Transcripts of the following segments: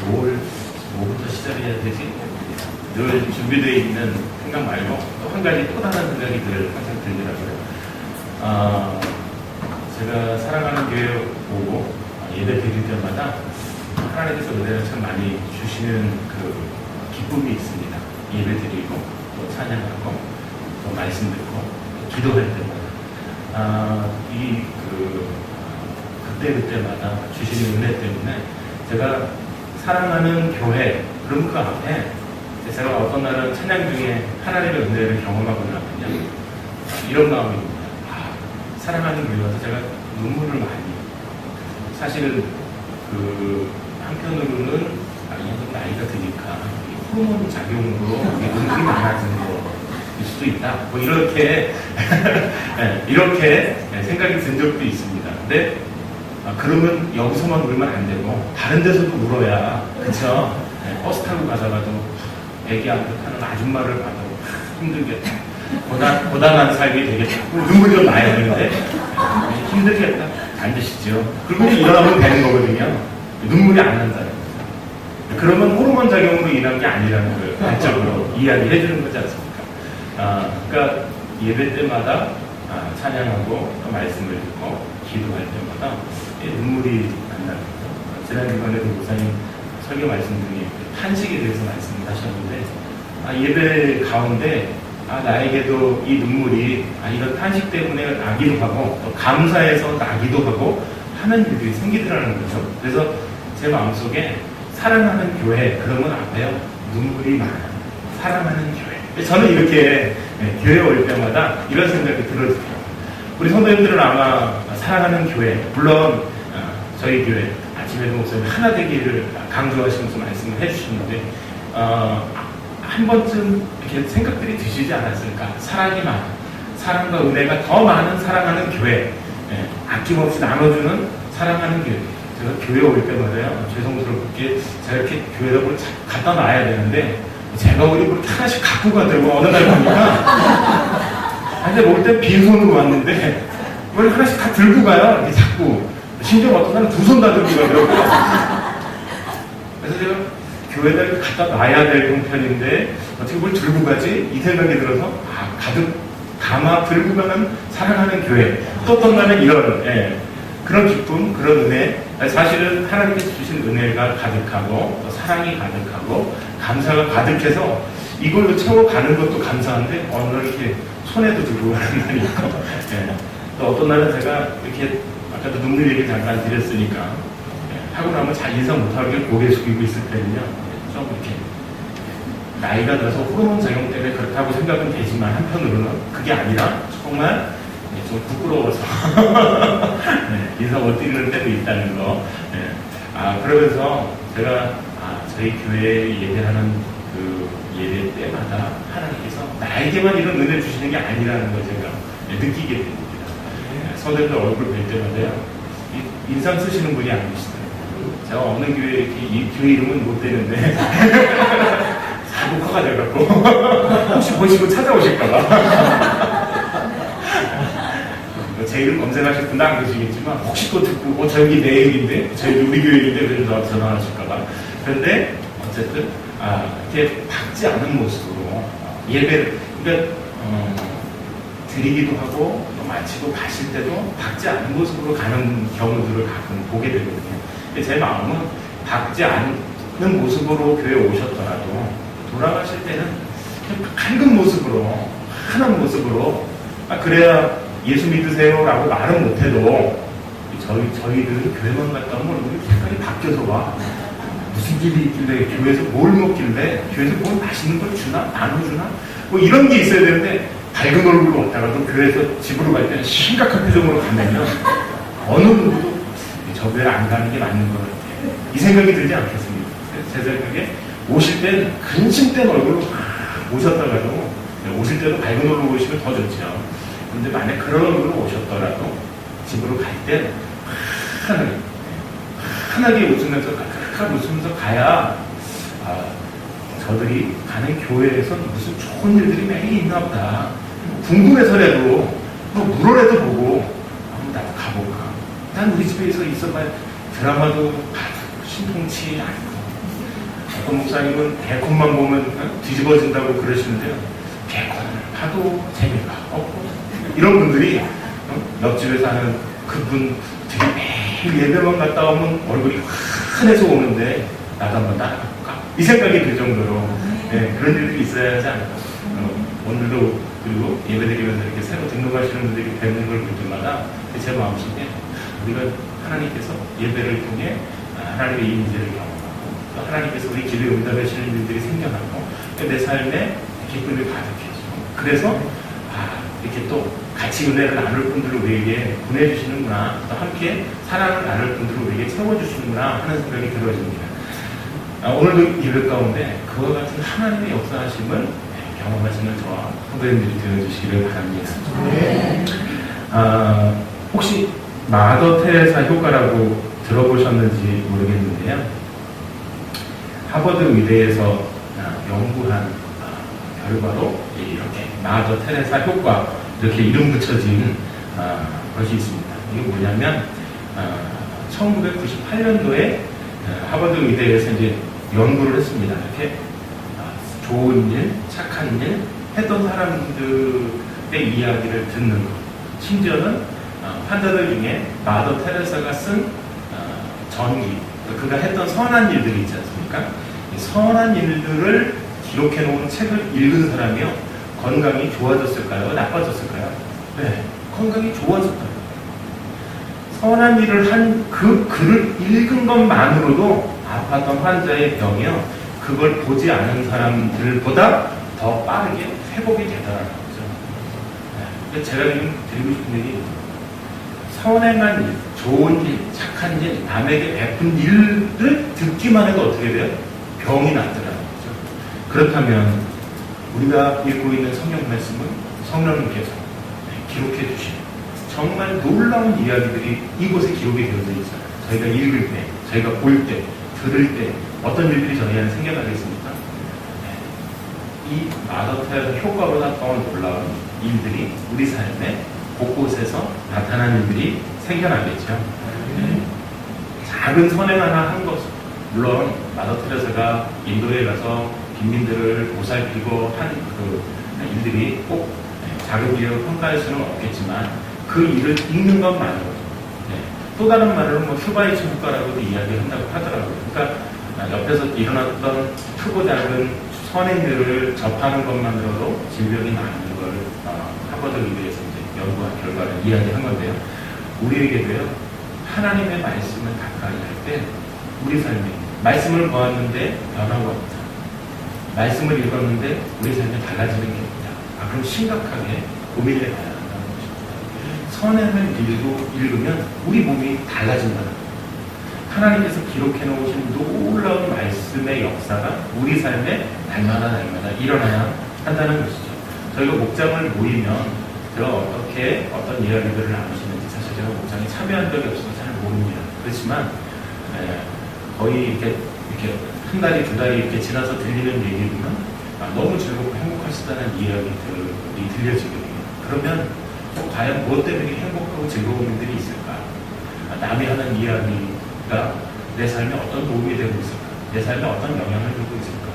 뭐부터 시작해야 되지? 늘 준비되어 있는 생각 말고 또 한 가지 또 다른 생각이 항상 들더라고요. 제가 사랑하는 교회 오고 예배 드릴 때마다 하나님께서 은혜를 참 많이 주시는 그 기쁨이 있습니다. 예배 드리고 또 찬양하고 또 말씀 듣고 또 기도할 때마다 그때마다 주시는 은혜 때문에 제가 사랑하는 교회, 그럼 그 앞에 제가 어떤 날은 찬양 중에 하나님의 은혜를 경험하고 나면요, 이런 마음입니다. 사랑하는 교회 와서 제가 눈물을 많이, 사실은 한편으로는 나이가 드니까 호르몬 작용으로 눈물이 많아지는 거일 수도 있다. 뭐 이렇게 이렇게 생각이 든 적도 있습니다. 근데 그러면 여기서만 울면 안 되고 다른 데서도 울어야, 그쵸? 버스 타고 가다가도 애기한테 타는 아줌마를 봐도 힘들겠다, 고단한 삶이 되겠다, 눈물이 좀 나야 되는데 힘들겠다, 앉으시죠. 그리고 일어나면 되는 거거든요. 눈물이 안 난다는 거죠. 그러면 호르몬 작용으로 인한 게 아니라는 걸 단적으로 이야기해 주는 거지 않습니까? 그러니까 예배 때마다 찬양하고 또 말씀을 듣고 기도할 때마다 눈물이 난다는 거죠. 지난 주간에도 목사님 설교 말씀 중에 탄식에 대해서 말씀을 하셨는데, 예배 가운데 나에게도 이 눈물이 이런 탄식 때문에 나기도 하고 또 감사해서 나기도 하고 하는 일들이 생기더라는 거죠. 그래서 제 마음속에 사랑하는 교회, 그러면 앞에요 눈물이 많아요. 사랑하는 교회. 저는 이렇게 교회 올 때마다 이런 생각이 들어요. 우리 성도님들은 아마 사랑하는 교회, 물론 저희 교회 아침에도 목사님 하나 되기를 강조하시면서 말씀을 해주셨는데, 한 번쯤 이렇게 생각들이 드시지 않았을까? 사랑이 많은, 사랑과 은혜가 더 많은 사랑하는 교회, 아낌없이 나눠주는 사랑하는 교회. 제가 교회 올 때마다요, 죄송스럽게 제가 이렇게 교회에다 뭘 갖다 놔야 되는데, 제가 우리 뭘 하나씩 갖고 가더라고. 어느 날 보니까. 근데 올 때 빈손으로 왔는데, 뭘 하나씩 다 들고 가요. 이렇게 자꾸. 심지어 어떤 사람은 두 손 다 들고 가더라고요. 그래서 제가 교회에다 이렇게 갖다 놔야 될 형편인데, 어떻게 뭘 들고 가지? 이 생각이 들어서, 가득 담아 들고 가는 사랑하는 교회. 또 어떤 날은 이런, 그런 기쁨, 그런 은혜. 사실은 하나님께서 주신 은혜가 가득하고, 또 사랑이 가득하고, 감사가 가득해서 이걸로 채워가는 것도 감사한데, 어느 날 이렇게 손에도 들고 가는 날이 있고, 또 어떤 날은 제가 이렇게, 아까도 눈물 얘기 잠깐 드렸으니까, 하고 나면 잘 인사 못하고 고개 숙이고 있을 때는요, 좀 이렇게, 나이가 들어서 호르몬 작용 때문에 그렇다고 생각은 되지만, 한편으로는 그게 아니라, 정말 좀 부끄러워서, 인사 못 드리는 때도 있다는 거. 그러면서 제가, 저희 교회에 예배하는 그 예배 때마다 하나님께서 나에게만 이런 은혜 주시는 게 아니라는 걸 제가 느끼게 됩니다. 성도들 얼굴 뵐 때마다요, 인상 쓰시는 분이 아니시더라고요. 제가 어느 교회, 이 교회 이름은 못 되는데, 자꾸 커가져갖고, 혹시 보시고 찾아오실까봐. 제 이름 검색하실 분도 안 계시겠지만, 혹시 또 듣고, 저 여기 내 얘기인데, 저희 우리 교회 얘기인데, 그래서 전화하실까봐. 그런데, 어쨌든, 이렇게 박지 않은 모습으로, 예배를, 그러니까, 드리기도 하고, 또 마치고 가실 때도 박지 않은 모습으로 가는 경우들을 가끔 보게 되거든요. 근데 제 마음은 박지 않는 모습으로 교회에 오셨더라도, 돌아가실 때는 밝은 모습으로, 환한 모습으로, 그래야 예수 믿으세요라고 말은 못해도, 저희들 교회만 갔다 오면 얼굴이 색깔이 바뀌어서 와. 무슨 일이 있길래, 교회에서 뭘 먹길래, 교회에서 뭘 맛있는 걸 주나? 나눠주나? 뭐 이런 게 있어야 되는데, 밝은 얼굴로 왔다가도 교회에서 집으로 갈 때는 심각한 표정으로 가면요, 어느 누구도 저 교회 안 가는 게 맞는 것 같아요. 이 생각이 들지 않겠습니까? 제 생각에 오실 땐 근심된 얼굴로 오셨다가도, 오실 때도 밝은 얼굴로 오시면 더 좋죠. 근데 만약 그런 얼굴로 오셨더라도 집으로 갈 때 환하게 웃으면서 가득하게 웃으면서 가야, 저들이 가는 교회에선 무슨 좋은 일들이 매일 있나 보다, 궁금해서라도 물어라도 보고 나도 가볼까. 난 우리 집에서 있어봐야 드라마도 신통치 않고 어떤 목사님은 개콘만 보면 뒤집어진다고 그러시는데요. 개콘을 봐도 재미가 없고 이런 분들이 옆집에 사는 그분 되게 매일 예배만 갔다 오면 얼굴이 환해서 오는데 나도 한번 따라가볼까? 이 생각이 들 정도로 네, 그런 일들이 있어야 하지 않을까. 오늘도 그리고 예배드리면서 이렇게 새로 등록하시는 분들이 뵙는 걸 볼 때마다 제 마음속에 우리가 하나님께서 예배를 통해 하나님의 임재를 경험하고 또 하나님께서 우리 기도에 응답하시는 일들이 생겨나고 내 삶에 기쁨을 가득해지고 그래서 이렇게 또 같이 은혜를 나눌 분들을 우리에게 보내주시는구나 또 함께 사랑을 나눌 분들을 우리에게 채워주시는구나 하는 생각이 들어집니다. 오늘도 예배 가운데 그와 같은 하나님의 역사하심을 경험하시는 저와 후배님들이 되어주시기를 바랍니다. 네. 혹시 마더 테레사 효과라고 들어보셨는지 모르겠는데요. 하버드 의대에서 연구한 결과로 이렇게 마더 테레사 효과 이렇게 이름 붙여진 것이 있습니다. 이게 뭐냐면 1998년도에 하버드 의대에서 이제 연구를 했습니다. 이렇게 좋은 일, 착한 일 했던 사람들의 이야기를 듣는 것. 심지어는 환자들 중에 마더 테레사가 쓴 전기, 그가 했던 선한 일들이 있지 않습니까? 이 선한 일들을 기록해 놓은 책을 읽은 사람이요. 건강이 좋아졌을까요? 나빠졌을까요? 네, 건강이 좋아졌다고요. 선한 일을 한 그 글을 읽은 것만으로도 아팠던 환자의 병이요. 그걸 보지 않은 사람들보다 더 빠르게 회복이 되더라는 거죠. 네. 제가 지금 드리고 싶은 얘기, 선행한 일, 좋은 일, 착한 일, 남에게 베푼 일을 듣기만 해도 어떻게 돼요? 병이 낫더라는 거죠. 그렇다면 우리가 읽고 있는 성경 말씀은 성령님께서 기록해 주신 정말 놀라운 이야기들이 이곳에 기록이 되어져 있어요. 저희가 읽을 때, 저희가 볼 때, 들을 때 어떤 일들이 저희 안에 생겨나겠습니까? 이 마더 테레사 효과보다 더 놀라운 일들이 우리 삶에 곳곳에서 나타나는 일들이 생겨나겠죠. 작은 선행 하나 한 것, 물론 마더 테레사가 인도에 가서 빈민들을 보살피고 한 그 일들이 꼭 작은 일을 평가할 수는 없겠지만 그 일을 읽는 것만으로 또 다른 말로 뭐 슈바이처 효과라고도 이야기한다고 하더라고요. 그러니까 옆에서 일어났던 크고 작은 선행들을 접하는 것만으로도 질병이 나는 걸 하버드 의대에서 이제 연구한 결과를 이야기한 건데요. 우리에게도요, 하나님의 말씀을 가까이 할 때 우리 삶에 말씀을 보았는데 변화가 없다. 말씀을 읽었는데 우리 삶에 달라지는 게 없다. 그럼 심각하게 고민해 봐야 한다는 것입니다. 선행을 읽으면 우리 몸이 달라진다는 거예요. 하나님께서 기록해 놓으신 놀라운 말씀의 역사가 우리 삶에 날마다 일어나야 한다는 것이죠. 저희가 목장을 모이면 제가 어떻게 어떤 이야기들을 나누시는지 사실 제가 목장에 참여한 적이 없어서 잘 모릅니다. 그렇지만 거의 이렇게 한 달이 두 달이 이렇게 지나서 들리는 얘기를 보면 너무 즐겁고 행복하시다는 이야기들이 들려지게 돼요. 그러면 과연 무엇 때문에 행복하고 즐거운 일들이 있을까? 남이 하는 이야기가 내 삶에 어떤 도움이 되고 있을까? 내 삶에 어떤 영향을 주고 있을까?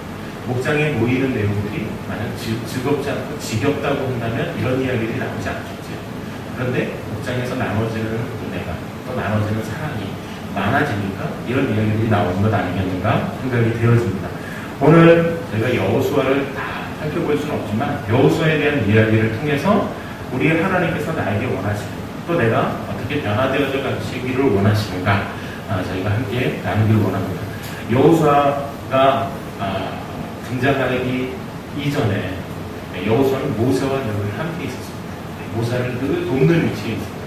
목장에 모이는 내용들이 만약 즐겁지 않고 지겹다고 한다면 이런 이야기들이 나오지 않겠죠. 그런데 목장에서 나눠지는 은혜가 또 나눠지는 사랑이 많아지니까 이런 이야기들이 나오는 것 아니겠는가 생각이 되어집니다. 오늘 저희가 여호수아를 다 살펴볼 수는 없지만 여호수아에 대한 이야기를 통해서 우리 하나님께서 나에게 원하시는 또 내가 어떻게 변화되어져 가시기를 원하시는가 저희가 함께 나누기를 원합니다. 여호수아가 등장하기 이전에 여호수아는 모세와 늘 함께 있었습니다. 모세를 늘 돕는 위치에 있습니다.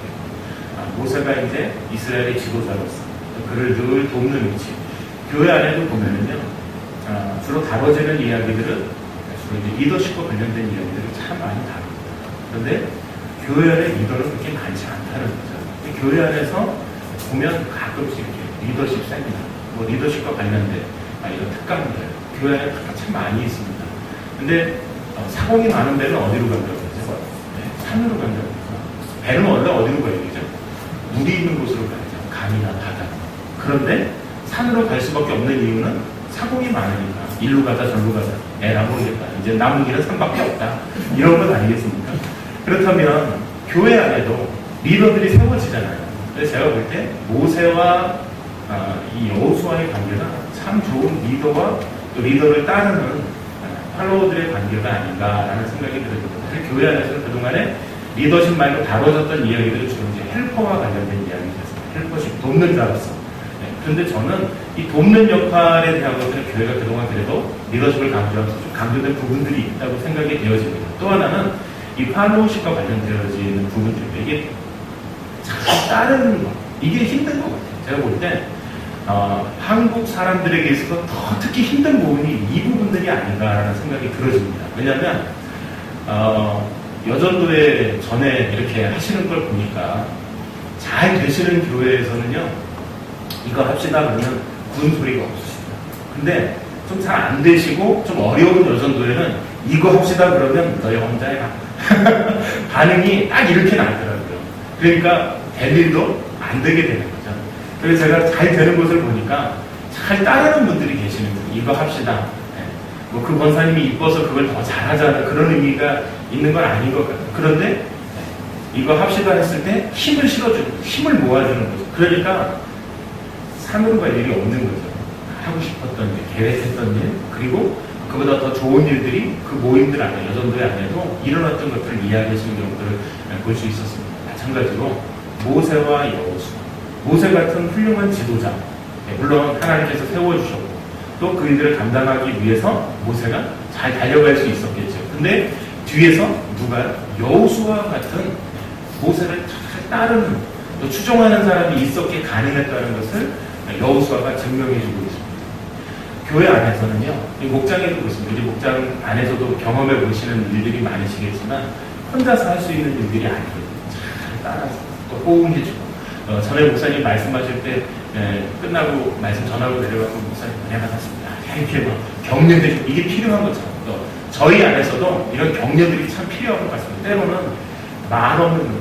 모세가 이제 이스라엘의 지도자로서 그를 늘 돕는 위치. 교회 안에도 보면은요, 주로 다뤄지는 이야기들은 주로 이제 리더십과 관련된 이야기들을 참 많이 다룹니다. 그런데 교회 안에 리더는 그렇게 많지 않다는 거죠. 교회 안에서 보면 가끔씩 이렇게 리더십 세미나, 뭐 리더십과 관련된 이런 특강들, 교회 안에 참 많이 있습니다. 근데 사공이 많은 데는 어디로 간다고 그러죠? 산으로 간다고 그러죠. 배는 원래 어디로 가야 되죠? 물이 있는 곳으로 가야죠. 강이나 바다. 그런데 산으로 갈 수밖에 없는 이유는 사공이 많으니까 일로 가자 절로 가자 에라 모르겠다 이제 남은 길은 산밖에 없다 이런 것 아니겠습니까? 그렇다면 교회 안에도 리더들이 세워지잖아요. 그래서 제가 볼 때 모세와 이 여호수아의 관계가 참 좋은 리더와 또 리더를 따르는 팔로워들의 관계가 아닌가라는 생각이 들어요. 사실 교회 안에서는 그동안에 리더십 말고 다뤄졌던 이야기들은 주로 이제 헬퍼와 관련된 이야기였습니다. 헬퍼십, 돕는 자로서. 그런데 저는 이 돕는 역할에 대한 것들은 교회가 그동안 그래도 리더십을 강조하면서 좀 강조된 부분들이 있다고 생각이 되어집니다. 또 하나는 이 팔로우십과 관련되어지는 부분들인데 이게 잘 따르는 것, 이게 힘든 것 같아요. 제가 볼 때 한국 사람들에게 있어서 더 특히 힘든 부분이 이 부분들이 아닌가라는 생각이 들어집니다. 왜냐하면 여전도에 전에 이렇게 하시는 걸 보니까 잘 되시는 교회에서는요 이거 합시다 그러면 군 소리가 없으십니다. 근데 좀 잘 안 되시고 좀 어려운 여전도에는 이거 합시다 그러면 너희 혼자 해라 반응이 딱 이렇게 나더라고요. 그러니까 될 일도 안 되게 되는 거죠. 그래서 제가 잘 되는 것을 보니까 잘 따르는 분들이 계시는 거예요. 이거 합시다. 뭐 그 권사님이 이뻐서 그걸 더 잘하자는 그런 의미가 있는 건 아닌 것 같아요. 그런데 이거 합시다 했을 때 힘을 실어주는, 힘을 모아주는 거죠. 그러니까 산으로 갈 일이 없는 거죠. 하고 싶었던 일, 계획했던 일, 그리고 그보다 더 좋은 일들이 그 모임들 안에, 여전도의 안에도 일어났던 것들을 이야기하시는 경우들을 볼 수 있었습니다. 마찬가지로 모세와 여호수아, 모세 같은 훌륭한 지도자, 물론 하나님께서 세워주셨고 또 그이들을 감당하기 위해서 모세가 잘 달려갈 수 있었겠죠. 근데 뒤에서 누가 여호수아 같은 모세를 잘 따르는 또 추종하는 사람이 있었기에 가능했다는 것을 여호수아가 증명해주고 있습니다. 교회 안에서는요, 목장에도 그렇습니다. 우리 목장 안에서도 경험해 보시는 일들이 많으시겠지만 혼자서 할 수 있는 일들이 아니거든요. 잘 따라서 또 호응해주고 전에 목사님 말씀하실 때 끝나고 말씀 전하고 내려가고 목사님 은혜 받았습니다. 이렇게 막 격려해주고 이게 필요한 것처럼 또 저희 안에서도 이런 격려들이 참 필요한 것 같습니다. 때로는 말 없는 것.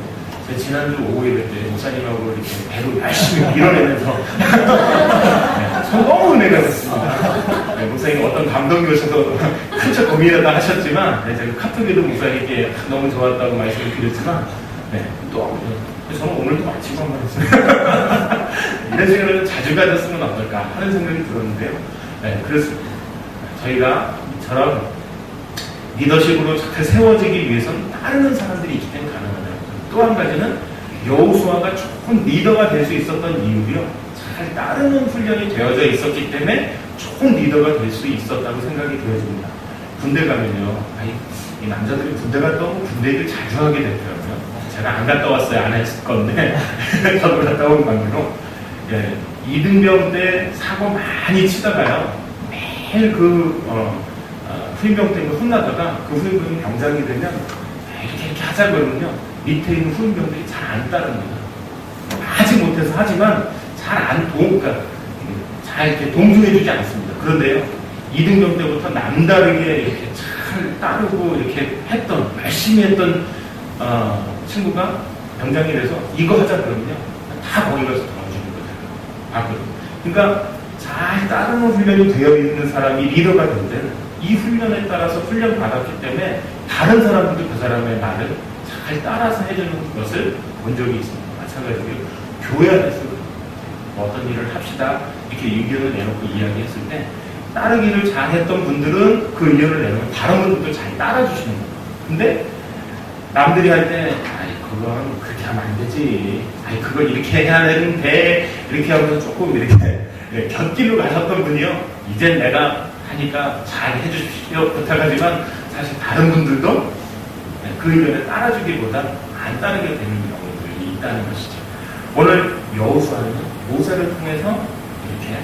제가 지난주 5일 때 목사님하고 이렇게 배로 열심히 밀어내면서 너무 은혜가 됐습니다. 목사님 어떤 감동이 오셔서 큰척 고민하다 하셨지만 제가 카톡에도 목사님께 너무 좋았다고 말씀을 드렸지만 또 저는 오늘도 마치고 한번 했어요. 이런 시간을 자주 가졌으면 어떨까 하는 생각이 들었는데요. 그래서 저희가 이처럼 리더십으로 잘 세워지기 위해서는 따르는 사람들이 있기 때문에 가능하다. 또 한 가지는 여호수아가 좋은 리더가 될 수 있었던 이유요. 잘 따르는 훈련이 되어져 있었기 때문에 좋은 리더가 될 수 있었다고 생각이 되어집니다. 군대 가면요. 이 남자들이 군대 갔다 오면 군대 얘기를 자주 하게 되더라고요. 제가 안 갔다 왔어요. 안 했을 건데 저도 갔다 온 관계로 이등병 때 사고 많이 치다가요. 매일 후임병 때문에 혼나다가 그 후임병이 병장이 되면 이렇게 하자 그러면요. 밑에 있는 후임병들이 잘 안 따릅니다. 하지 못해서 하지만 그러니까 잘 이렇게 동조해주지 않습니다. 그런데요. 이등병 때부터 남다르게 이렇게 잘 따르고 이렇게 열심히 했던 친구가 병장이 돼서 이거 하자 그러면요. 다 거기 가서 도와주는 거예요. 봤거든요. 그러니까 잘 따르는 훈련이 되어 있는 사람이 리더가 될 때는 이 훈련에 따라서 훈련 받았기 때문에 다른 사람들도 그 사람의 말을 잘 따라서 해주는 것을 본 적이 있습니다. 마찬가지로 교회 안에서 어떤 일을 합시다 이렇게 의견을 내놓고 이야기했을 때 따르기를 잘했던 분들은 그 의견을 내놓으면 다른 분들도 잘 따라주시는 거예요. 근데 남들이 할 때 그건 그렇게 하면 안 되지. 그걸 이렇게 해야 되는데 이렇게 하면서 조금 이렇게 곁길로 가셨던 분이요. 이젠 내가 하니까 잘 해주십시오 부탁하지만 사실 다른 분들도 그 의견에 따라주기보다 안 따르게 되는 경우들이 있다는 것이죠. 오늘 여호수아는 모세를 통해서 이렇게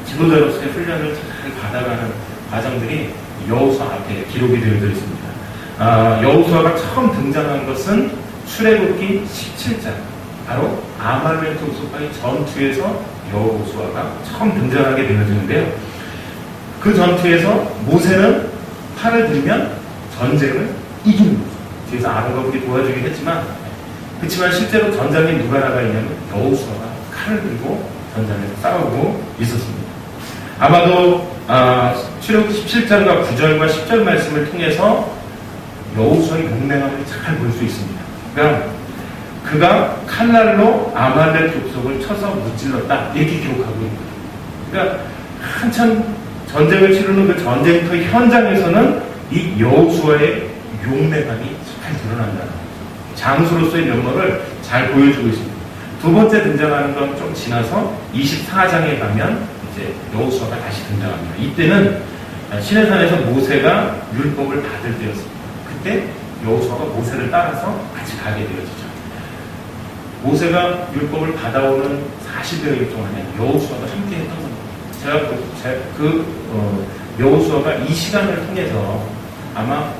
지도자로서의 훈련을 잘 받아가는 과정들이 여호수아 앞에 기록이 되어져 있습니다. 여호수아가 처음 등장한 것은 출애굽기 17장, 바로 아말렉 족속과의 전투에서 여호수아가 처음 등장하게 되어지는데요. 그 전투에서 모세는 팔을 들면 전쟁을 이기는 거죠. 뒤에서 아론과 그렇게 도와주긴 했지만, 그렇지만 실제로 전장에 누가 나가 있냐면 여호수아가 칼을 들고 전장에서 싸우고 있었습니다. 아마도 출애굽기 17장과 9절과 10절 말씀을 통해서 여호수아의 용맹함을 잘 볼 수 있습니다. 그러니까 그가 칼날로 아말렉 족속을 쳐서 무찔렀다 이렇게 기록하고 있는 거예요. 그러니까 한참 전쟁을 치르는 그 전쟁터 현장에서는 이 여호수아의 용맹함이 잘 드러난다는 거죠. 장수로서의 면모를 잘 보여주고 있습니다. 두 번째 등장하는 건 좀 지나서 24장에 가면 이제 여호수아가 다시 등장합니다. 이때는 시내산에서 모세가 율법을 받을 때였습니다. 그때 여호수아가 모세를 따라서 같이 가게 되어지죠. 모세가 율법을 받아오는 40여일 동안에 여호수아가 함께 했던 겁니다. 여호수아가 이 시간을 통해서 아마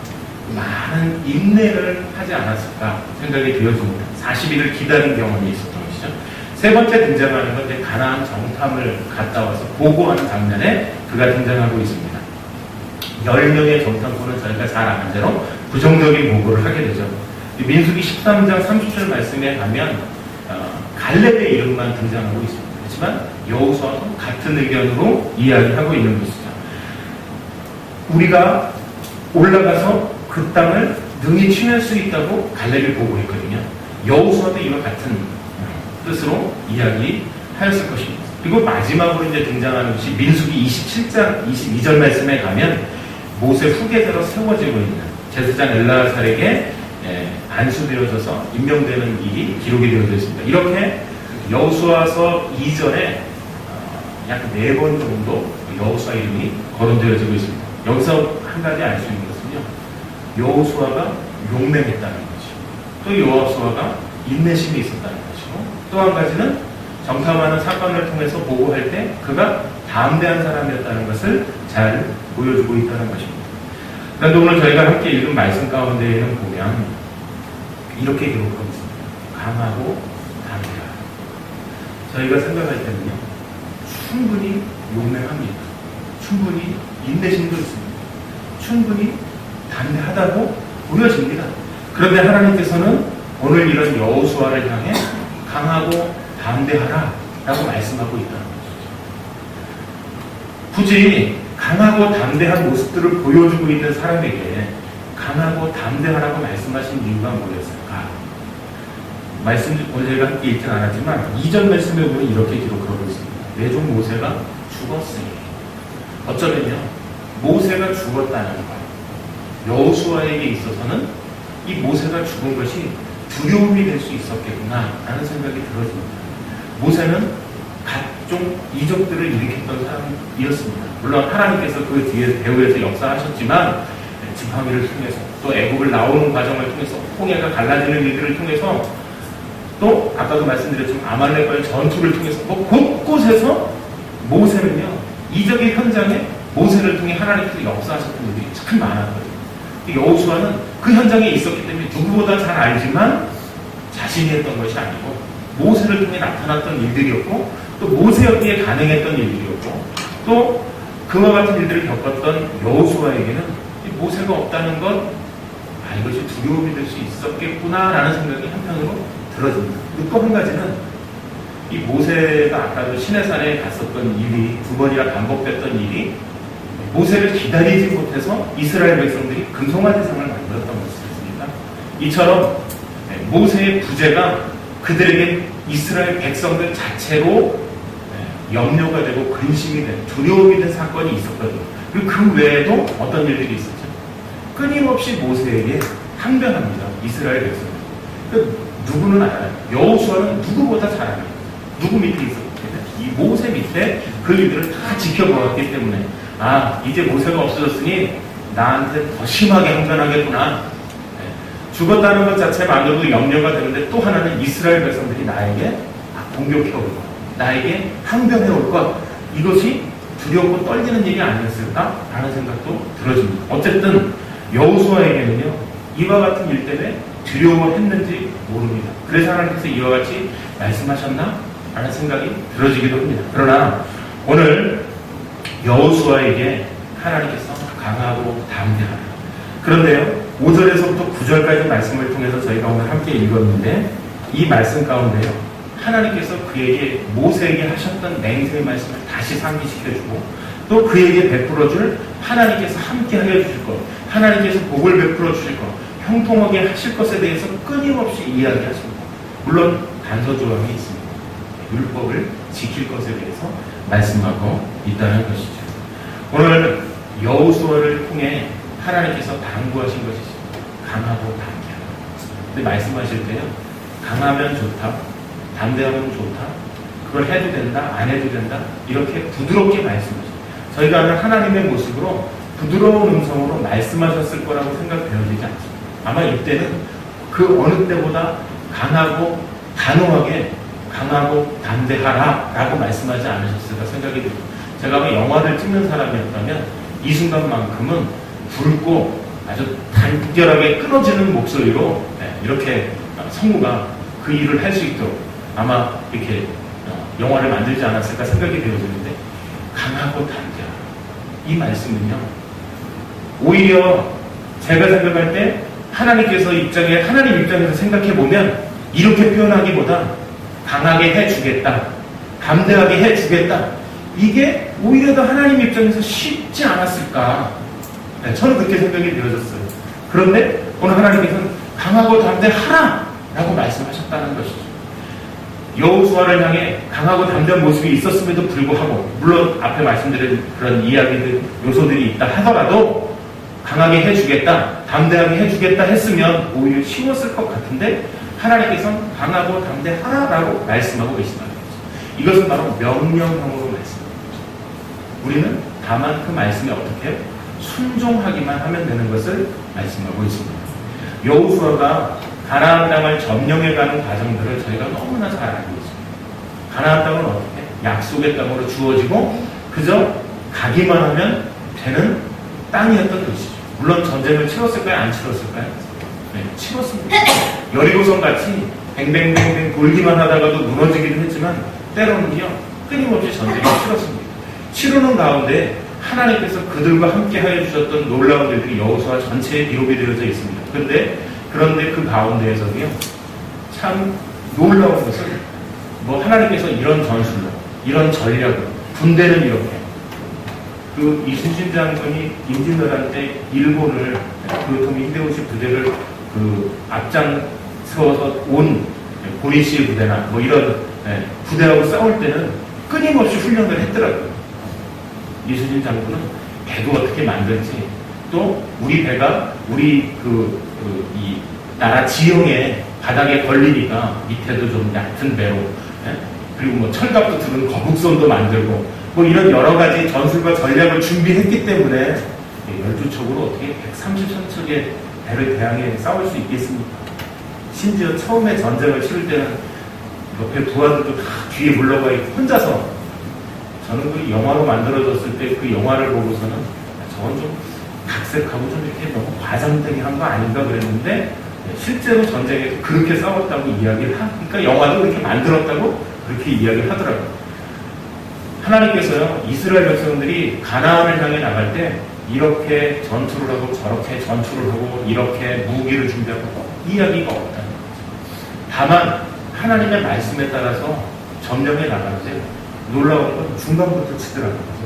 많은 인내를 하지 않았을까 생각이 되어집니다. 40일을 기다린 경험이 있었던 것이죠. 세 번째 등장하는 건 이제 가나안 정탐을 갔다 와서 보고하는 장면에 그가 등장하고 있습니다. 10명의 정탐꾼은 저희가 잘 아는 대로 부정적인 보고를 하게 되죠. 민수기 13장 30절 말씀에 가면 갈렙의 이름만 등장하고 있습니다. 그렇지만 여호수아도 같은 의견으로 이야기하고 있는 것이죠. 우리가 올라가서 그 땅을 능히 취할 수 있다고 갈렙이 보고했거든요. 여호수아도 이와 같은 뜻으로 이야기하였을 것입니다. 그리고 마지막으로 이제 등장하는 것이 민수기 27장 22절 말씀에 가면 모세 후계자로 세워지고 있는 제사장 엘라살에게 안수되어져서 임명되는 일이 기록이 되어져 있습니다. 이렇게 여호수아서 이전에 약 4번 정도 여호수아 이름이 거론되어지고 있습니다. 여기서 한 가지 알 수 있는 것은요, 여호수아가 용맹했다는 것이고, 또 여호수아가 인내심이 있었다는 것이고, 또 한 가지는 정탐하는 사건을 통해서 보고할 때 그가 담대한 사람이었다는 것을 잘 보여주고 있다는 것입니다. 그런데 오늘 저희가 함께 읽은 말씀 가운데에는 보면 이렇게 기록하고 있습니다. 강하고 담대하라. 저희가 생각할 때는요, 충분히 용맹합니다. 충분히 인내심도 있습니다. 충분히 담대하다고 보여집니다. 그런데 하나님께서는 오늘 이런 여호수아를 향해 강하고 담대하라 라고 말씀하고 있다는 것이죠. 굳이 강하고 담대한 모습들을 보여주고 있는 사람에게 강하고 담대하라고 말씀하신 이유가 뭐였을까? 오늘 저희가 함께 읽진 않았지만 2절 말씀에 보면 이렇게 기록하고 있습니다. 내 종 모세가 죽었으니. 어쩌면요, 모세가 죽었다는 것, 여호수아에게 있어서는 이 모세가 죽은 것이 두려움이 될 수 있었겠구나 라는 생각이 들어집니다. 모세는 각종 이적들을 일으켰던 사람이었습니다. 물론 하나님께서 그 뒤에 배후에서 역사하셨지만 지팡이를 통해서, 또 애국을 나오는 과정을 통해서, 홍해가 갈라지는 일들을 통해서, 또 아까도 말씀드렸지만 아말렉과의 전투를 통해서 곳곳에서 모세는요, 이적의 현장에 모세를 통해 하나님께서 역사하셨던 일들이 참 많았거든요. 여호수아는 그 현장에 있었기 때문에 누구보다 잘 알지만 자신이 했던 것이 아니고 모세를 통해 나타났던 일들이었고, 또 모세였기에 가능했던 일들이었고, 또 그와 같은 일들을 겪었던 여호수아에게는 모세가 없다는 것, 이것이 두려움이 될 수 있었겠구나라는 생각이 한편으로 들어집니다. 그리고 또 한 가지는 이 모세가 아까도 시내산에 갔었던 일이 2번이나 반복됐던 일이 모세를 기다리지 못해서 이스라엘 백성들이 금송아지 상을 만들었던 것이었습니다. 이처럼 모세의 부재가 그들에게 이스라엘 백성들 자체로 염려가 되고 근심이 된, 두려움이 된 사건이 있었거든요. 그리고 그 외에도 어떤 일들이 있었죠. 끊임없이 모세에게 항변합니다. 이스라엘 백성들. 그러니까 누구는 알아요. 여호수아는 누구보다 잘 알아요. 누구 밑에 있었기 때문에, 이 모세 밑에 그 일들을 다 지켜보았기 때문에, 이제 모세가 없어졌으니 나한테 더 심하게 항변하겠구나. 죽었다는 것 자체만으로도 염려가 되는데, 또 하나는 이스라엘 백성들이 나에게 공격해 올 것, 나에게 항변해 올 것, 이것이 두렵고 떨리는 일이 아니었을까? 라는 생각도 들어집니다. 어쨌든 여호수아에게는요, 이와 같은 일 때문에 두려워했는지 모릅니다. 그래서 하나님께서 이와 같이 말씀하셨나? 라는 생각이 들어지기도 합니다. 그러나 오늘 여호수아에게 하나님께서 강하고 담대하라. 그런데요, 5절에서부터 9절까지 말씀을 통해서 저희가 오늘 함께 읽었는데, 이 말씀 가운데요, 하나님께서 그에게, 모세에게 하셨던 맹세의 말씀을 다시 상기시켜주고, 또 그에게 베풀어줄 하나님께서 함께 하여 주실 것, 하나님께서 복을 베풀어 주실 것, 형통하게 하실 것에 대해서 끊임없이 이야기하십니다. 물론 단서조항이 있습니다. 율법을 지킬 것에 대해서 말씀하고 있다는 것이죠. 오늘 여호수아를 통해 하나님께서 당부하신 것이 있습니다. 강하고 담대하라. 근데 말씀하실 때요, 강하면 좋다, 담대하면 좋다, 그걸 해도 된다, 안 해도 된다, 이렇게 부드럽게 말씀하십니다. 저희가 아는 하나님의 모습으로 부드러운 음성으로 말씀하셨을 거라고 생각되어지지 않습니다. 아마 이때는 그 어느 때보다 강하고 단호하게 강하고 담대하라 라고 말씀하지 않으셨을까 생각이 듭니다. 제가 아마 영화를 찍는 사람이었다면 이 순간만큼은 붉고 아주 단결하게 끊어지는 목소리로 이렇게 성우가 그 일을 할 수 있도록 아마 이렇게 영화를 만들지 않았을까 생각이 되어지는데, 강하고 담대하라, 이 말씀은요, 오히려 제가 생각할 때 하나님 입장에서 생각해보면 이렇게 표현하기보다 강하게 해주겠다, 담대하게 해주겠다, 이게 오히려 더 하나님 입장에서 쉽지 않았을까. 저는 그렇게 생각이 되어졌어요. 그런데 오늘 하나님께서는 강하고 담대하라 라고 말씀하셨다는 것이죠. 여호수아를 향해 강하고 담대한 모습이 있었음에도 불구하고, 물론 앞에 말씀드린 그런 이야기들, 요소들이 있다 하더라도 강하게 해주겠다, 담대하게 해주겠다 했으면 오히려 쉬웠을 것 같은데, 하나님께서는 강하고 담대하라라고 말씀하고 계신다는 거죠. 이것은 바로 명령형으로 말씀합니다. 우리는 다만 그 말씀에 어떻게 순종하기만 하면 되는 것을 말씀하고 있습니다. 여호수아가 가나안 땅을 점령해가는 과정들을 저희가 너무나 잘 알고 있습니다. 가나안 땅은 어떻게 약속의 땅으로 주어지고 그저 가기만 하면 되는 땅이었던 것이죠. 물론 전쟁을 치렀을까요? 안 치렀을까요? 네, 치렀습니다. 여리고성 같이 뱅뱅뱅뱅 돌기만 하다가도 무너지기도 했지만 때로는요, 끊임없이 전쟁을 치렀습니다. 치르는 가운데 하나님께서 그들과 함께 하여 주셨던 놀라운 일들이 여호수아 전체에 기록이 되어져 있습니다. 그런데 그 가운데에서도요, 참 놀라운 것은 하나님께서 이런 전술로, 이런 전략으로, 군대는 이렇게, 그 이순신 장군이 임진왜란 때 일본을, 그 도미 히데요시 부대를 앞장서서 온 보리시 부대나 이런 부대하고 싸울 때는 끊임없이 훈련을 했더라고요. 이순신 장군은 배도 어떻게 만들지, 또 우리 배가 우리 이 나라 지형에 바닥에 걸리니까 밑에도 좀 얕은 배로, 그리고 철갑도 들은 거북선도 만들고 이런 여러 가지 전술과 전략을 준비했기 때문에 12척으로 어떻게 130척의 배를 대항해 싸울 수 있겠습니까? 심지어 처음에 전쟁을 치를 때는 옆에 부하들도 다 뒤에 물러가 있고 혼자서, 저는 그 영화로 만들어졌을 때 그 영화를 보고서는 저건 좀 각색하고 좀 이렇게 너무 과장되게 한 거 아닌가 그랬는데, 실제로 전쟁에서 그렇게 싸웠다고 이야기를 하니까 영화도 그렇게 만들었다고 그렇게 이야기를 하더라고요. 하나님께서요, 이스라엘 백성들이 가나안을 향해 나갈 때 이렇게 전투를 하고 저렇게 전투를 하고 이렇게 무기를 준비하고 이야기가 없다는 거죠. 다만 하나님의 말씀에 따라서 점령해 나갈 때 놀라운 건 중간부터 치더라는 거죠.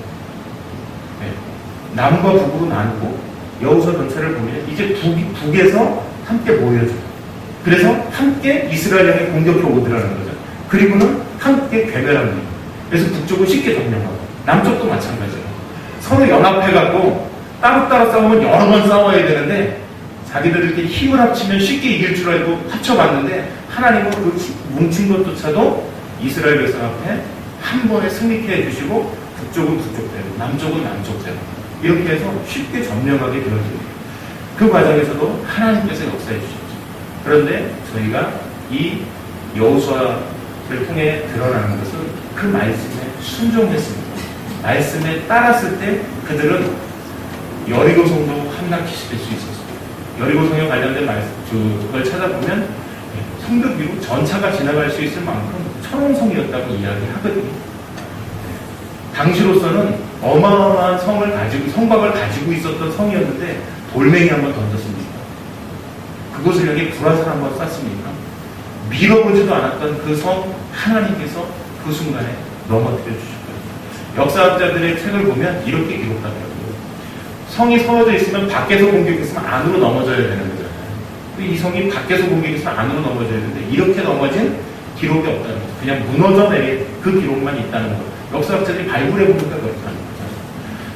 남과 북으로 나누고 여호수아 전체를 보면 이제 북에서 함께 모여져요. 그래서 함께 이스라엘 향해 공격해 오더라는 거죠. 그리고는 함께 괴멸합니다. 그래서 북쪽은 쉽게 점령하고 남쪽도 마찬가지예요. 서로 연합해갖고 따로따로 싸우면 여러 번 싸워야 되는데, 자기들 이렇게 힘을 합치면 쉽게 이길 줄 알고 합쳐봤는데, 하나님은 그 뭉친 것조차도 이스라엘 백성 앞에 한 번에 승리케 해주시고, 북쪽은 북쪽대로, 남쪽은 남쪽대로 이렇게 해서 쉽게 점령하게 되어집니다. 그 과정에서도 하나님께서 역사해 주셨죠. 그런데 저희가 이 여호수아를 통해 드러나는 것은 그 말씀에 순종했습니다. 말씀에 따랐을 때 그들은 여리고성도 함락시킬 수 있었습니다. 여리고성에 관련된 그걸 찾아보면 성벽 위로 전차가 지나갈 수 있을 만큼 천왕성이었다고 이야기하거든요. 당시로서는 어마어마한 성곽을 가지고 있었던 성이었는데 돌멩이 한번 던졌습니다. 그곳을 향해 불화살 한번 쐈습니까? 밀어보지도 않았던 그 성, 하나님께서 그 순간에 넘어뜨려 주셨거든요. 역사학자들의 책을 보면 이렇게 기록하더라고요. 성이 서어져 있으면 밖에서 공격했으면 안으로 넘어져야 되는 거잖아요. 이 성이 밖에서 공격했으면 안으로 넘어져야 되는데 이렇게 넘어진 기록이 없다는 거죠. 그냥 무너져 내린 그 기록만 있다는 거예요. 역사학자들이 발굴해 보니까 그렇다는 거죠.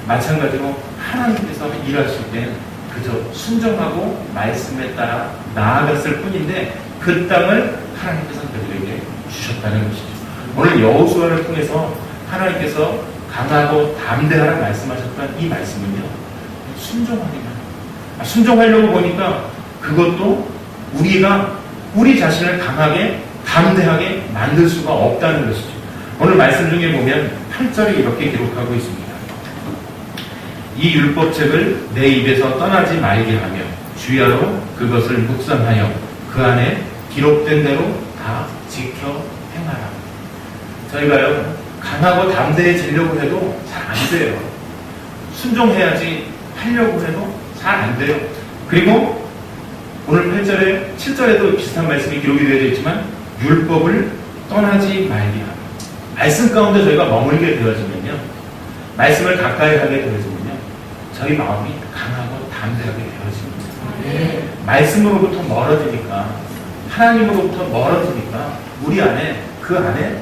마찬가지로 하나님께서 일하실 때는 그저 순종하고 말씀에 따라 나아갔을 뿐인데 그 땅을 하나님께서 그들에게 주셨다는 것이죠. 오늘 여호수아를 통해서 하나님께서 강하고 담대하라 말씀하셨던 이 말씀은요, 순종하기만. 순종하려고 보니까 그것도 우리가 우리 자신을 강하게 담대하게 만들 수가 없다는 것이죠. 오늘 말씀 중에 보면 8절에 이렇게 기록하고 있습니다. 이 율법책을 내 입에서 떠나지 말게 하며 주야로 그것을 묵상하여 그 안에 기록된 대로 다 지켜 행하라. 저희가요, 강하고 담대해지려고 해도 잘 안 돼요. 순종해야지 하려고 해도 잘 안 돼요. 그리고 오늘 8절에 7절에도 비슷한 말씀이 기록이 되어 있지만 율법을 떠나지 말게 하라. 말씀 가운데 저희가 머물게 되어지면요, 말씀을 가까이 하게 되어지면요, 저희 마음이 강하고 담대하게 되어집니다. 네. 말씀으로부터 멀어지니까, 하나님으로부터 멀어지니까 우리 안에, 그 안에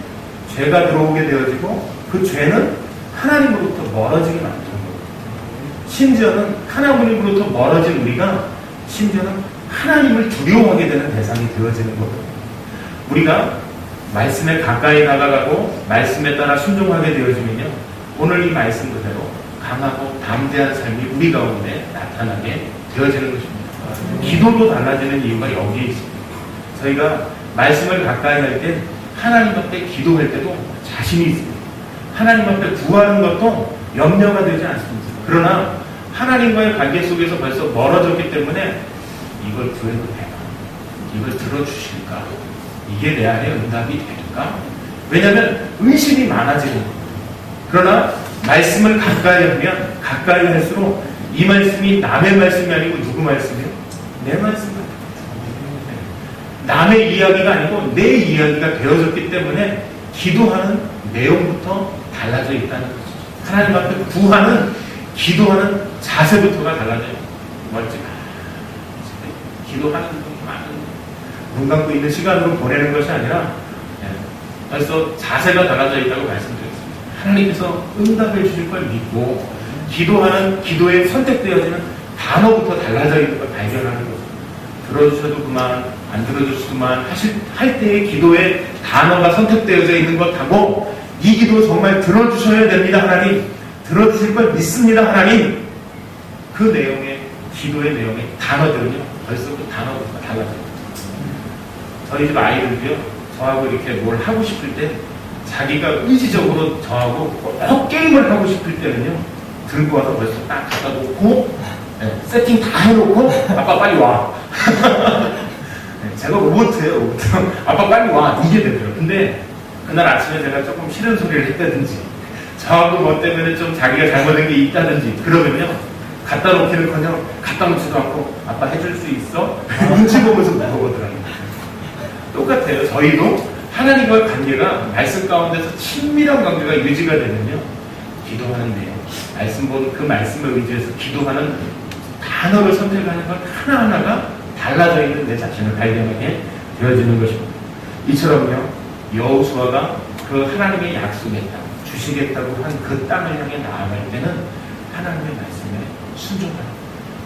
죄가 들어오게 되어지고 그 죄는 하나님으로부터 멀어지게 만드는 거예요. 심지어는 하나님으로부터 멀어진 우리가 심지어는 하나님을 두려워하게 되는 대상이 되어지는 거예요. 우리가 말씀에 가까이 다가가고 말씀에 따라 순종하게 되어지면요, 오늘 이 말씀 그대로 강하고 담대한 삶이 우리 가운데 나타나게 되어지는 것입니다. 기도도 달라지는 이유가 여기에 있습니다. 저희가 말씀을 가까이 할 때 하나님 앞에 기도할 때도 자신이 있습니다. 하나님 앞에 구하는 것도 염려가 되지 않습니다. 그러나 하나님과의 관계 속에서 벌써 멀어졌기 때문에 이걸 구해도 되나? 이걸 들어주실까? 이게 내 안에 응답이 될까? 왜냐하면 의심이 많아지는 거예요. 그러나 말씀을 가까이 하면 가까이 할수록 이 말씀이 남의 말씀이 아니고 누구 말씀이에요? 내 말씀이에요. 남의 이야기가 아니고 내 이야기가 되어졌기 때문에 기도하는 내용부터 달라져 있다는 거죠. 하나님 앞에 구하는, 기도하는 자세부터가 달라져요. 멋지다. 기도하는 분이 많은, 눈 감고 있는 시간으로 보내는 것이 아니라 벌써 자세가 달라져 있다고 말씀드렸습니다. 하나님께서 응답해 주실 걸 믿고 기도하는, 기도에 선택되어지는 단어부터 달라져 있는 걸 발견하는 거죠. 들어주셔도 그만, 안 들어주셔도 그만 할 때의 기도에 단어가 선택되어져 있는 것하고 이 기도 정말 들어주셔야 됩니다, 하나님. 들어주실 걸 믿습니다, 하나님. 그 내용의, 기도의 내용의 단어들은요, 벌써 그 단어부터 달라져요. 저희 집 아이들도요, 저하고 이렇게 뭘 하고 싶을 때 자기가 의지적으로 저하고 꼭 게임을 하고 싶을 때는요, 들고 와서 벌써 딱 갖다 놓고 세팅 다 해놓고 아빠 빨리 와. 제가 못해요. 아빠 빨리 와. 이게 되더라고요. 근데 그날 아침에 제가 조금 싫은 소리를 했다든지 저하고 뭐 때문에 좀 자기가 잘못된 게 있다든지 그러면요, 갖다 놓기는커녕 갖다 놓지도 않고 아빠 해줄 수 있어? 눈치 보면서 물어보더라고요. 똑같아요. 저희도 하나님과의 관계가 말씀 가운데서 친밀한 관계가 유지가 되면요, 기도하는 내용, 말씀 보는 그 말씀을 의지해서 기도하는 단어를 선택하는 것 하나하나가 달라져 있는 내 자신을 발견하게 되어지는 것입니다. 이처럼요, 여호수아가 그 하나님의 약속했다, 주시겠다고 한 그 땅을 향해 나아갈 때는 하나님의 말씀에 순종하라,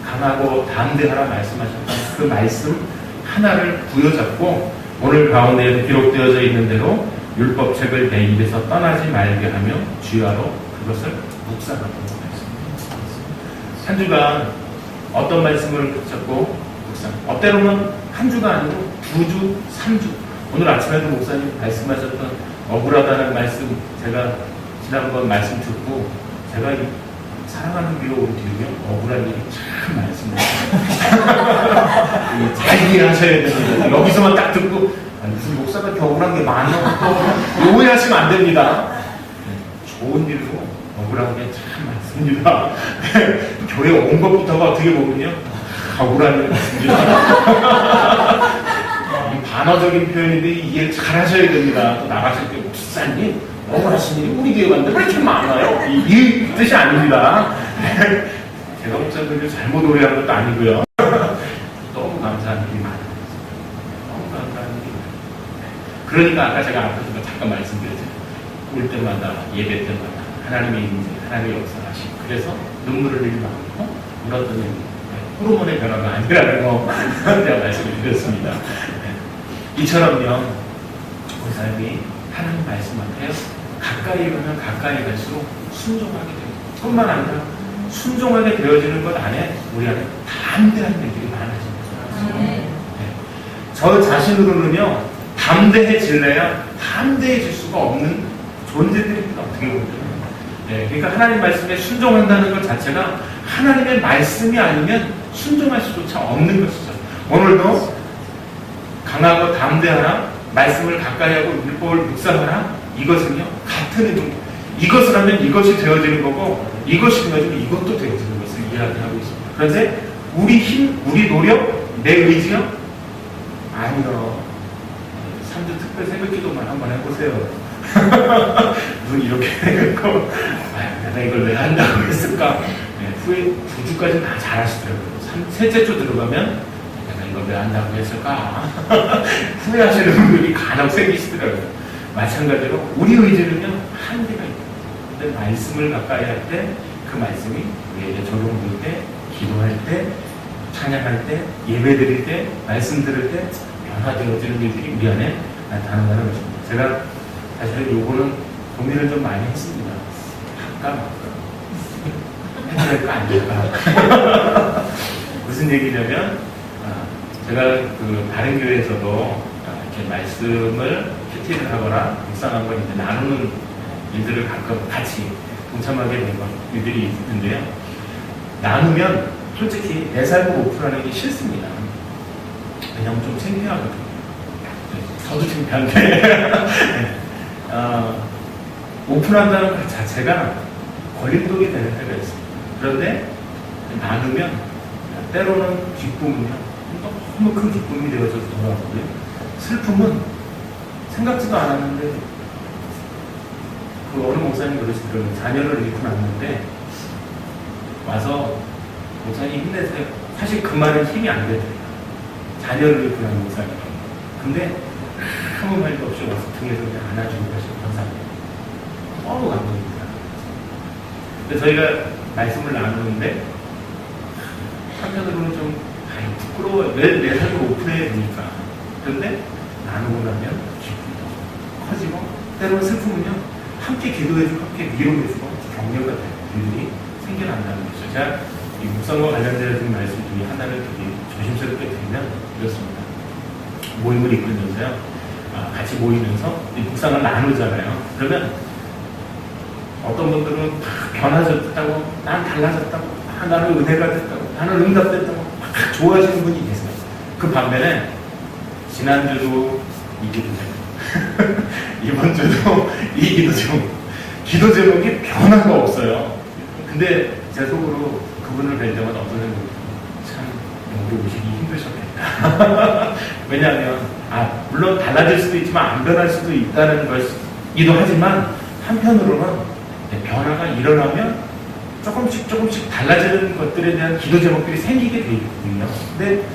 강하고 담대하라 말씀하셨던 그 말씀 하나를 부여잡고 오늘 가운데에도 기록되어져 있는 대로 율법책을 내 입에서 떠나지 말게 하며 주야로 그것을 묵상하는 말씀입니다. 한 주간 어떤 말씀을 붙잡고 묵상, 때로는 한 주가 아니고 2주, 3주. 오늘 아침에도 목사님 말씀하셨던 억울하다는 말씀, 제가 지난번 말씀 듣고 제가 이 사랑하는 교회 온 뒤에요, 억울한 일이 참 많습니다. 잘 이해하셔야 됩니다. 여기서만 딱 듣고 무슨 목사가 이렇게 억울한 게 많냐고 오해하시면 안 됩니다. 좋은 일로 억울한 게 참 많습니다. 교회 온 것부터가 어떻게 보면요, 억울한 일 같습니다. 반어적인 표현인데 이해를 잘 하셔야 됩니다. 또 나가실 때 목사님 억울하신 일이 우리 교회 갔는데 왜 이렇게 많아요? 이 뜻이 아닙니다. 제가 목사님들 잘못 오해한 것도 아니고요. 너무 감사한 일이 많아요. 너무 감사한 일이 많아요. 그러니까 아까 제가 앞에서 잠깐 말씀드렸죠. 올 때마다, 예배 때마다 하나님의 인재, 하나님의 역사하시고, 그래서 눈물을 흘리지 않고 울었더니 호르몬의 변화가 아니라는 거 제가 말씀을 드렸습니다. 이처럼요, 우리 삶이 하나님 말씀 앞에 가까이 가면 가까이 갈수록 순종하게 됩니다. 뿐만 아니라 순종하게 되어지는 것 안에 우리 안에 담대한 일들이 많아집니다. 네. 저 자신으로는요, 담대해질래야 담대해질 수가 없는 존재들입니다. 어떻게 보면. 네. 그러니까 하나님 말씀에 순종한다는 것 자체가 하나님의 말씀이 아니면 순종할 수조차 없는 것이죠. 오늘도 강하고 담대하라, 말씀을 가까이 하고 율법을 묵상하라, 이것은요 같은 의미입니다. 이것을 하면 이것이 되어지는 거고, 이것이 되어지면 이것도 되어지는 것을 이야기하고 있습니다. 그런데 우리 힘, 우리 노력, 내 의지요? 아니요. 3주 특별 새벽기도만 한번 해보세요. 눈 이렇게 해갖고 내가 이걸 왜 한다고 했을까? 네, 후에 2주까지는 다 잘하시더라고요. 셋째 주 들어가면 내가 이걸 왜 한다고 했을까? 후회하시는 분들이 간혹 생기시더라고요. 마찬가지로 우리 의지는요 한계가 있고, 근데 말씀을 가까이 할 때 그 말씀이 우리에게 적용될 때, 기도할 때, 찬양할 때, 예배 드릴 때, 말씀 들을 때 변화되어지는 일들이 우리 안에 나타난다는 것입니다. 제가 사실은 요거는 고민을 좀 많이 했습니다. 할까 말까, 해야 될까 안 될까. 무슨 얘기냐면, 제가 그 다른 교회에서도 이렇게 말씀을 큐티를 하거나 묵상한 걸 이제 나누는 일들을 가끔 같이 동참하게 된 일들이 있는데요. 나누면 솔직히 내 삶을 오픈하는 게 싫습니다. 왜냐면 좀 창피하거든요. 저도 창피한데 오픈한다는 것 자체가 걸림돌이 되는 때가 있습니다. 그런데 나누면 때로는 기쁨은요 너무 큰 기쁨이 되어져서 돌아오고요, 슬픔은 생각지도 않았는데, 그 어느 목사님 그러시더라고요. 자녀를 잃고 났는데 와서 목사님 힘내세요. 사실 그 말은 힘이 안 되더라고요. 자녀를 잃고 난 목사님. 근데 아무 말도 없이 와서 등에서 그냥 안아주고 가시고 감사합니다. 너무 감동입니다. 근데 저희가 말씀을 나누는데 한편으로는 좀 부끄러워요. 내 삶을 오픈해야 되니까. 그런데 나누고 나면 기쁨도 커지고, 때로는 슬픔은요 함께 기도해주고 함께 위로해주고 격려가 되는 일들이 생겨난다는 것이죠. 제가 이 묵상과 관련된 말씀 중에 하나를 되게 조심스럽게 드리면 이렇습니다. 모임을 이끌면서요, 같이 모이면서 이 묵상을 나누잖아요. 그러면 어떤 분들은 변화졌다고, 난 달라졌다고, 나는 은혜가 됐다고, 나는 응답됐다고 막 좋아하시는 분이 계세요. 그 반면에 지난주도 이 기도 제목, 이번 주도 이 기도 제목, 기도 제목이 변화가 없어요. 근데 제 속으로 그분을 뵐 때마다 어떤 생각이 참 여기 오시기 힘드셨겠다. 왜냐하면 물론 달라질 수도 있지만 안 변할 수도 있다는 것이기도 하지만, 한편으로는 변화가 일어나면 조금씩 달라지는 것들에 대한 기도 제목들이 생기게 돼 있거든요. 근데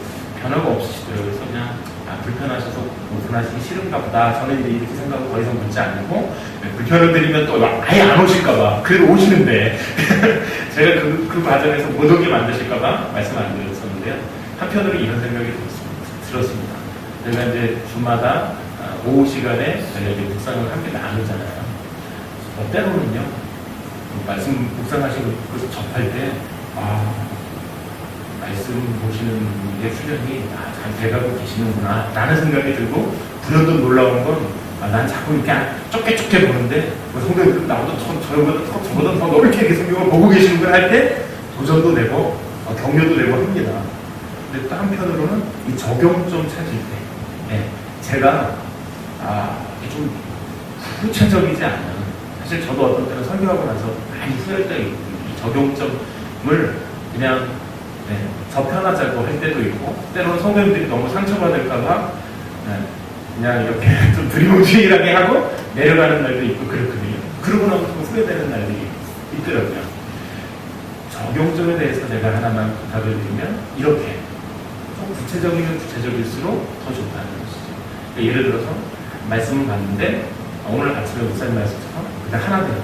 변화가 없으시더라고요. 그래서 그냥 불편하셔서 오픈하시기 싫은가 보다. 저는 이제 이렇게 생각하고 더 이상 묻지 않고, 불편을 드리면 또 아예 안 오실까봐. 그래도 오시는데 제가 그 과정에서 못 오게 만드실까봐 말씀 안 드렸었는데요. 한편으로 이런 생각이 들었습니다. 제가 이제 주마다 오후 시간에 저희가 이제 묵상을 함께 나누잖아요. 때로는요, 말씀 묵상하시는 것을 접할 때, 말씀 보시는 게 수련이 잘 돼가고 계시는구나 라는 생각이 들고, 불현도 놀라운 건 난 자꾸 이렇게 좁게 보는데 성도님들 나보다 저보다 더 넓게 성경을 보고 계시는구나 할 때 도전도 되고 격려도 되고 합니다. 근데 또 한편으로는 이 적용점 찾을 때 제가 좀 후천적이지 않은, 사실 저도 어떤 때는 설교하고 나서 많이 후회할 때가 있거든요. 이 적용점을 그냥 접현하자고 할 때도 있고, 때로는 성도님들이 너무 상처받을까봐 그냥 이렇게 좀 두리뭉실하게 하고 내려가는 날도 있고 그렇거든요. 그러고 나면 또 후회되는 날들이 있더라고요. 적용점에 대해서 내가 하나만 부탁을 드리면 이렇게 좀 구체적이면 구체적일수록 더 좋다는 것이죠. 그러니까 예를 들어서 말씀을 봤는데 오늘 아침에 목사님 말씀처럼 그냥 하나 돼요.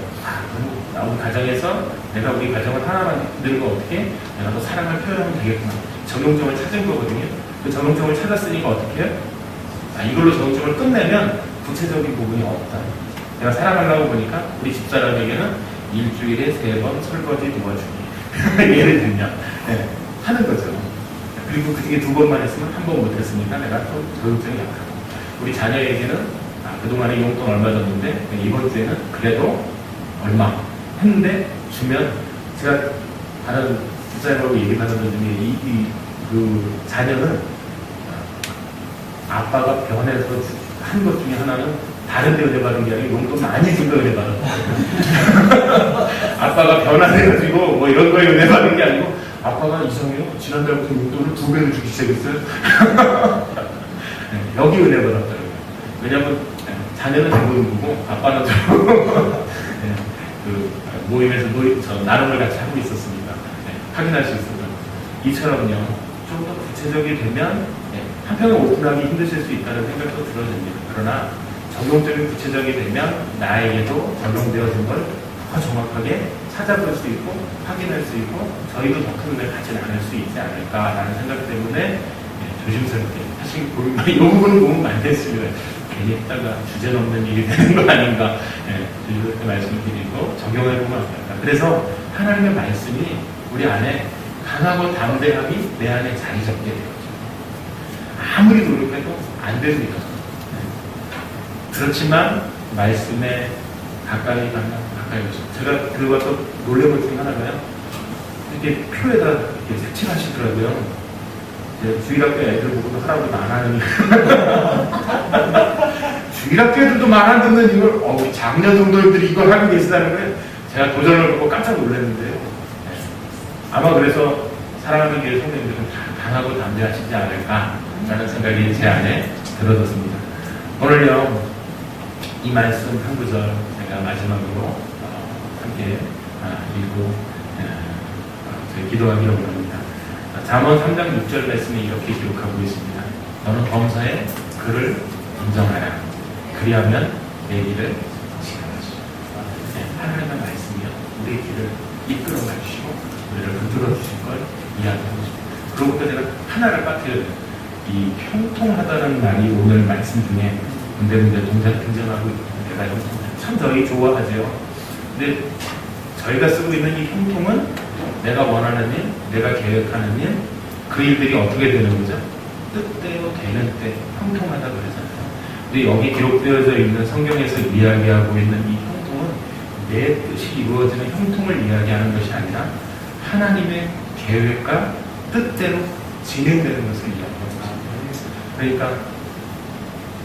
우리 가정에서 내가 우리 가정을 하나 만드는 거 어떻게 내가 더 사랑을 표현하면 되겠구나. 적용점을 찾은 거거든요. 그 적용점을 찾았으니까 어떻게 해요? 이걸로 적용점을 끝내면 구체적인 부분이 없다. 내가 사랑하려고 보니까 우리 집사람에게는 일주일에 3번 설거지 도와주기. 예를 들면 네, 하는 거죠. 그리고 그게 2번만 했으면 1번 못했으니까 내가 또 적용점이 약하고 우리 자녀에게는 그동안에 용돈 얼마 줬는데 이번 주에는 그래도 얼마 했는데 주면 제가 다른 집사님하고 얘기하는 분 중에 그 자녀는 아빠가 변해서 한 것 중에 하나는 다른 데 은혜 받은 게 아니고 용돈 많이 준 거 은혜 받았다. 아빠가 변화돼가지고 뭐 이런 거에 은혜 받은 게 아니고 아빠가 이상해요. 지난달부터 용돈을 2배를 주기 시작했어요. 네, 여기 은혜 받았더라고요. 왜냐면 자녀는 대부분이고 아빠는 네, 그 모임에서 나눔을 같이 하고 있었습니다. 네, 확인할 수 있습니다. 이처럼요, 좀 더 구체적이 되면 네, 한편은 오픈하기 힘드실 수 있다는 생각도 들어집니다. 그러나 적용적인 구체적이 되면 나에게도 적용되어진 걸 더 정확하게 찾아볼 수 있고 확인할 수 있고 저희도 더 큰 은혜를 가진 않을 수 있지 않을까라는 생각 때문에 네, 조심스럽게 사실 이 부분은 도움 많이 됐습니다. 괜히 했다가 주제 넘는 일이 되는 거 아닌가 이렇게 말씀을 드리고 적용해보면 어떨까. 그래서 하나님의 말씀이 우리 안에 강하고 담대함이 내 안에 자리 잡게 되었죠. 아무리 노력해도 안 됩니다. 그렇지만 말씀에 가까이 가면 가까이 오죠. 제가 그리고 또 놀래본 중에 하나가요. 이렇게 표에다 이렇게 색칠하시더라고요. 주일학교 애들 보고도 할아버지도 안 하는 주일학교 애들도 말 안 듣는 이걸 장녀 정도들이 이걸 하고 계시다는 거에 제가 도전을 받고 깜짝 놀랐는데요. 아마 그래서 사랑하는 교회 성도님들은 강하고 담대하시지 않을까라는 생각이 제 안에 들어졌습니다. 오늘요 이 말씀 한 구절 제가 마지막으로 함께 읽고 저희 기도하기로 원합니다. 잠언 3장 6절 말씀에 이렇게 기록하고 있습니다. 너는 범사에 그를 인정하라. 그리하면 내 길을 지켜가시오. 하나님의 말씀이요 우리의 길을 이끌어 가시고 우리를 붙들어 주실 걸 이야기하고 싶습니다. 그로부터 제가 하나를 빠뜨려야 돼요. 이 형통하다는 말이 오늘 말씀 중에 군데군데 동작이 등장하고 있는데 참 저희 좋아하죠. 근데 저희가 쓰고 있는 이 형통은 내가 원하는 일, 내가 계획하는 일, 그 일들이 어떻게 되는 거죠? 뜻대로 되는 때 형통하다 그러잖아요. 근데 여기 기록되어져 있는 성경에서 이야기하고 있는 이 형통은 내 뜻이 이루어지는 형통을 이야기하는 것이 아니라 하나님의 계획과 뜻대로 진행되는 것을 이야기하는 것입니다. 그러니까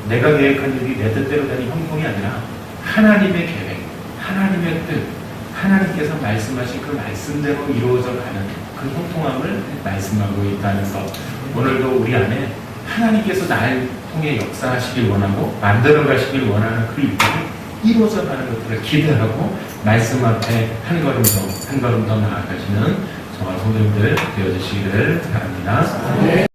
내가 계획한 일이 내 뜻대로 되는 형통이 아니라 하나님의 계획, 하나님의 뜻, 하나님께서 말씀하신 그 말씀대로 이루어져 가는 그 형통함을 말씀하고 있다는 것. 오늘도 우리 안에 하나님께서 나를 통해 역사하시길 원하고 만들어 가시길 원하는 그 일들이 이루어져 가는 것들을 기대하고 말씀 앞에 한 걸음 더 나아가시는 저와 성도님들 되어주시기를 바랍니다.